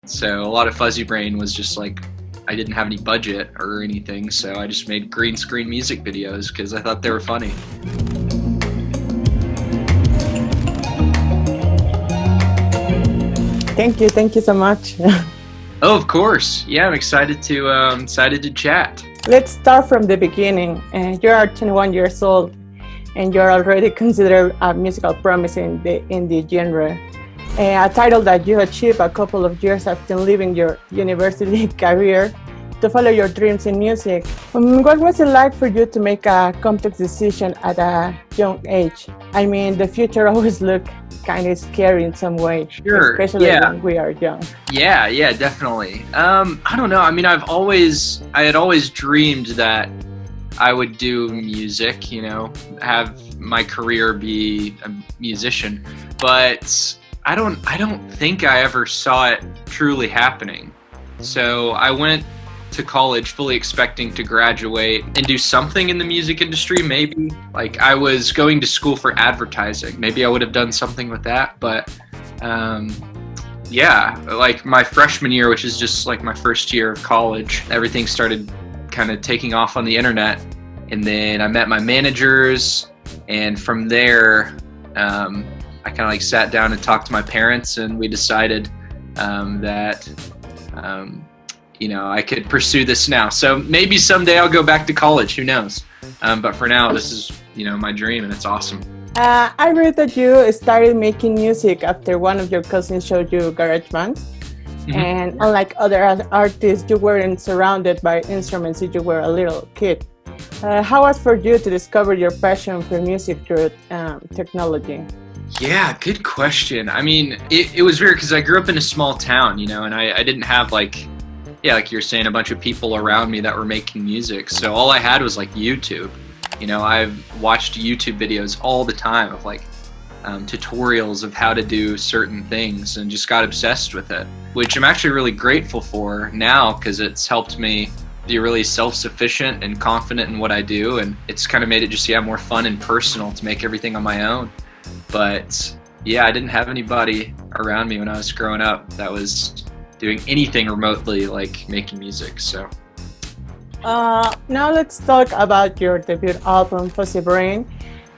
So a lot of Fuzzy Brain was just like, I didn't have any budget or anything, so I just made green screen music videos because I thought they were funny. Thank you so much. Oh, of course. Yeah, I'm excited to chat. Let's start from the beginning. You are 21 years old, and you're already considered a musical promise in the genre. A title that you achieved a couple of years after leaving your university career to follow your dreams in music. What was it like for you to make a complex decision at a young age? I mean, the future always looks kind of scary in some way, Sure. especially Yeah. when we are young. Yeah, definitely. I don't know. I mean, I had always dreamed that I would do music, have my career be a musician, but I don't think I ever saw it truly happening. So I went to college fully expecting to graduate and do something in the music industry, maybe. Like, I was going to school for advertising. Maybe I would have done something with that, but yeah, like my freshman year, which is just like my first year of college, everything started kind of taking off on the internet. And then I met my managers, and from there, I kind of like sat down and talked to my parents, and we decided that I could pursue this now. So maybe someday I'll go back to college, who knows? But for now, this is, my dream, and it's awesome. I read that you started making music after one of your cousins showed you GarageBand. Mm-hmm. And unlike other artists, you weren't surrounded by instruments since you were a little kid. How was for you to discover your passion for music through technology? Yeah, good question. I mean, it was weird because I grew up in a small town, and I didn't have like you're saying, a bunch of people around me that were making music. So all I had was like YouTube. I've watched YouTube videos all the time of like tutorials of how to do certain things and just got obsessed with it, which I'm actually really grateful for now because it's helped me be really self-sufficient and confident in what I do. And it's kind of made it just, more fun and personal to make everything on my own. But yeah, I didn't have anybody around me when I was growing up that was doing anything remotely like making music. So now let's talk about your debut album. Fuzzy Brain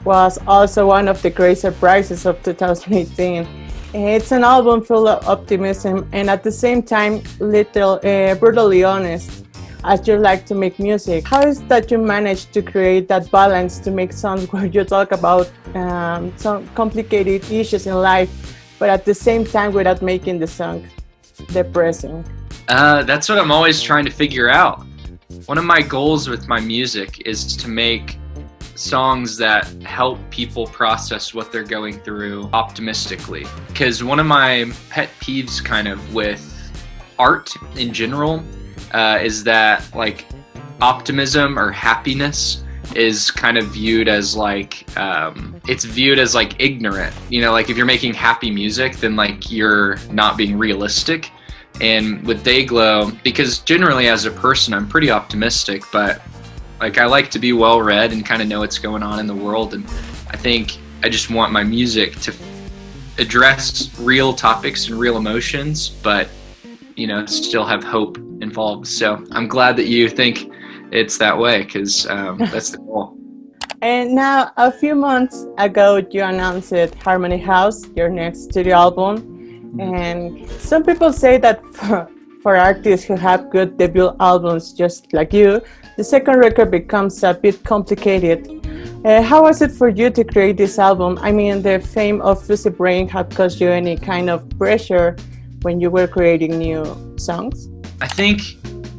was also one of the great surprises of 2018. It's an album full of optimism and at the same time brutally honest, as you like to make music. How is that you manage to create that balance to make songs where you talk about some complicated issues in life, but at the same time without making the song depressing? That's what I'm always trying to figure out. One of my goals with my music is to make songs that help people process what they're going through optimistically. Because one of my pet peeves kind of with art in general is that like optimism or happiness is kind of viewed as like it's viewed as like ignorant. Like if you're making happy music, then like you're not being realistic. And with Dayglow, because generally as a person I'm pretty optimistic, but like I like to be well read and kind of know what's going on in the world, and I think I just want my music to address real topics and real emotions, but still have hope involved. So I'm glad that you think it's that way, because that's the goal. And now, a few months ago, you announced Harmony House, your next studio album. And some people say that for artists who have good debut albums just like you, the second record becomes a bit complicated. How was it for you to create this album? I mean, the fame of Fuzzy Brain had caused you any kind of pressure when you were creating new songs? I think,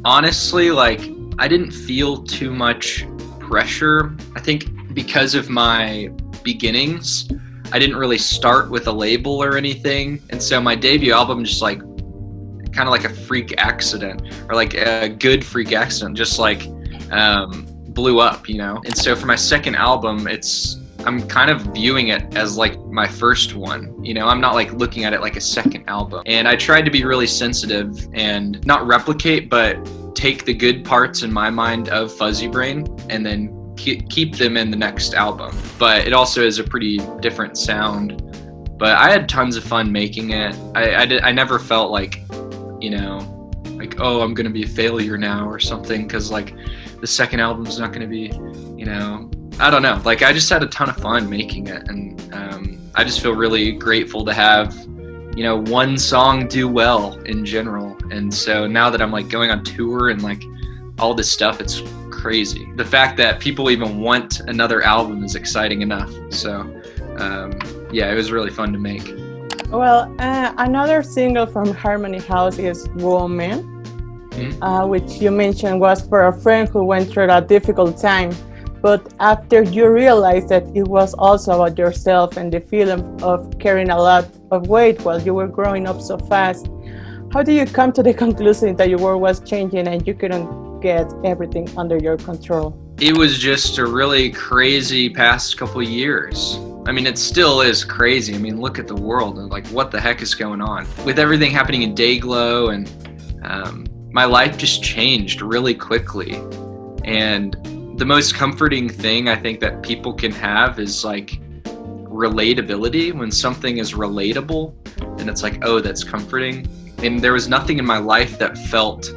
honestly, like, I didn't feel too much pressure. I think because of my beginnings, I didn't really start with a label or anything. And so my debut album just like, kind of like a freak accident, or like a good freak accident, just like blew up, And so for my second album, I'm kind of viewing it as like my first one, I'm not like looking at it like a second album. And I tried to be really sensitive and not replicate, but take the good parts in my mind of Fuzzy Brain and then keep them in the next album. But it also is a pretty different sound. But I had tons of fun making it. I never felt like, you know, like, oh, I'm gonna be a failure now or something because like the second album's not gonna be, you know, I don't know. Like I just had a ton of fun making it, and I just feel really grateful to have, you know, one song do well in general. And so now that I'm like going on tour and like all this stuff, it's crazy. The fact that people even want another album is exciting enough. So yeah, it was really fun to make. Well, another single from Harmony House is Woman, which you mentioned was for a friend who went through a difficult time. But after you realized that it was also about yourself and the feeling of carrying a lot of weight while you were growing up so fast, how do you come to the conclusion that your world was changing and you couldn't get everything under your control? It was just a really crazy past couple of years. I mean, it still is crazy. I mean, look at the world and like, what the heck is going on? With everything happening in Dayglow, and my life just changed really quickly. And the most comforting thing I think that people can have is like relatability. When something is relatable and it's like, oh, that's comforting. And there was nothing in my life that felt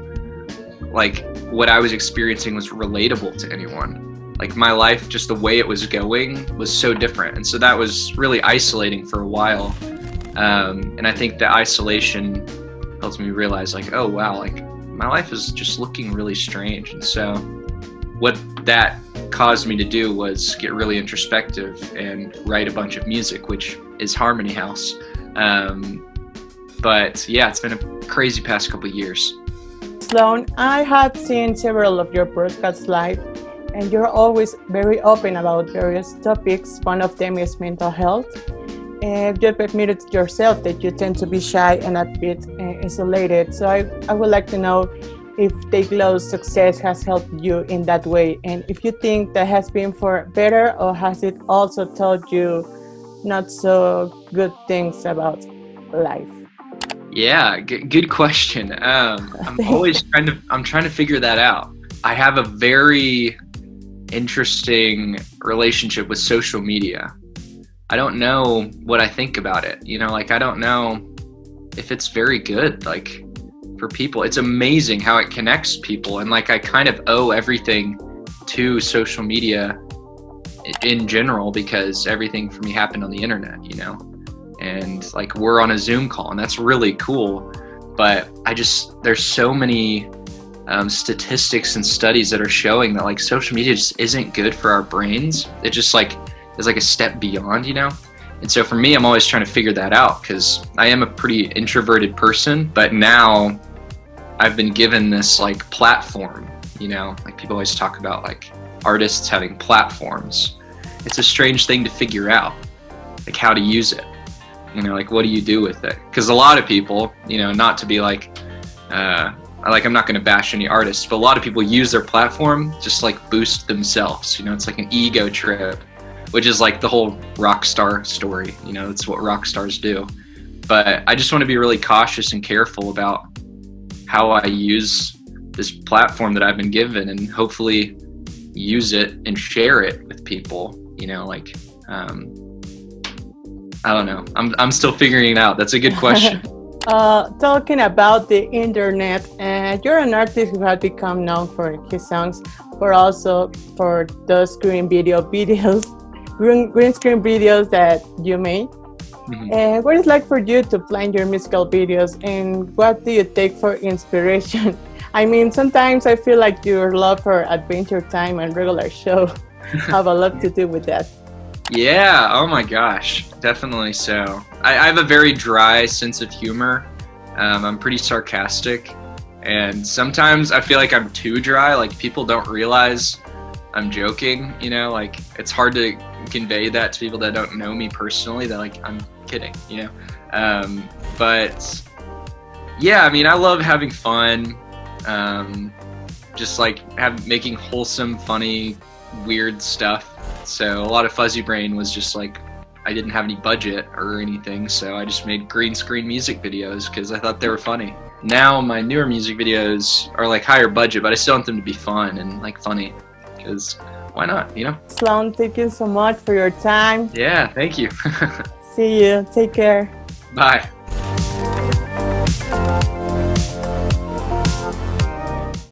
like what I was experiencing was relatable to anyone. Like my life, just the way it was going was so different. And so that was really isolating for a while. And I think the isolation helps me realize like, oh wow, like my life is just looking really strange. And so what that caused me to do was get really introspective and write a bunch of music, which is Harmony House. But yeah, it's been a crazy past couple of years. Sloan, I have seen several of your broadcasts live, and you're always very open about various topics. One of them is mental health. And you've admitted yourself that you tend to be shy and a bit isolated. So I would like to know if Dayglow's success has helped you in that way, and if you think that has been for better, or has it also taught you not so good things about life? Yeah, good question. I'm always trying to figure that out. I have a very interesting relationship with social media. I don't know what I think about it. You know, like I don't know if it's very good, like for people. It's amazing how it connects people. And like I kind of owe everything to social media in general, because everything for me happened on the internet, you know? And like we're on a Zoom call and that's really cool. But there's so many statistics and studies that are showing that like social media just isn't good for our brains. It just like is like a step beyond, you know? And so for me, I'm always trying to figure that out, because I am a pretty introverted person, but now I've been given this like platform, you know, like people always talk about like artists having platforms. It's a strange thing to figure out, like how to use it, you know, like what do you do with it? Because a lot of people, you know, not to be like, I'm not going to bash any artists, but a lot of people use their platform just like boost themselves, you know, it's like an ego trip, which is like the whole rock star story, you know, it's what rock stars do. But I just want to be really cautious and careful about how I use this platform that I've been given, and hopefully use it and share it with people, you know, like, I don't know. I'm still figuring it out. That's a good question. Talking about the internet, you're an artist who has become known for his songs, but also for those green screen videos that you made. And what is it like for you to plan your musical videos, and what do you take for inspiration? I mean, sometimes I feel like your love for Adventure Time and regular show have a lot to do with that. Yeah, oh my gosh, definitely so. I have a very dry sense of humor. I'm pretty sarcastic, and sometimes I feel like I'm too dry, like people don't realize I'm joking, you know, like it's hard to convey that to people that don't know me personally, that like I'm kidding, you know. But yeah, I mean, I love having fun, just like making wholesome, funny, weird stuff. So a lot of Fuzzy Brain was just like, I didn't have any budget or anything, so I just made green screen music videos because I thought they were funny. Now my newer music videos are like higher budget, but I still want them to be fun and like funny, because why not, you know? Sloan, thank you so much for your time. Yeah, thank you. See you. Take care. Bye.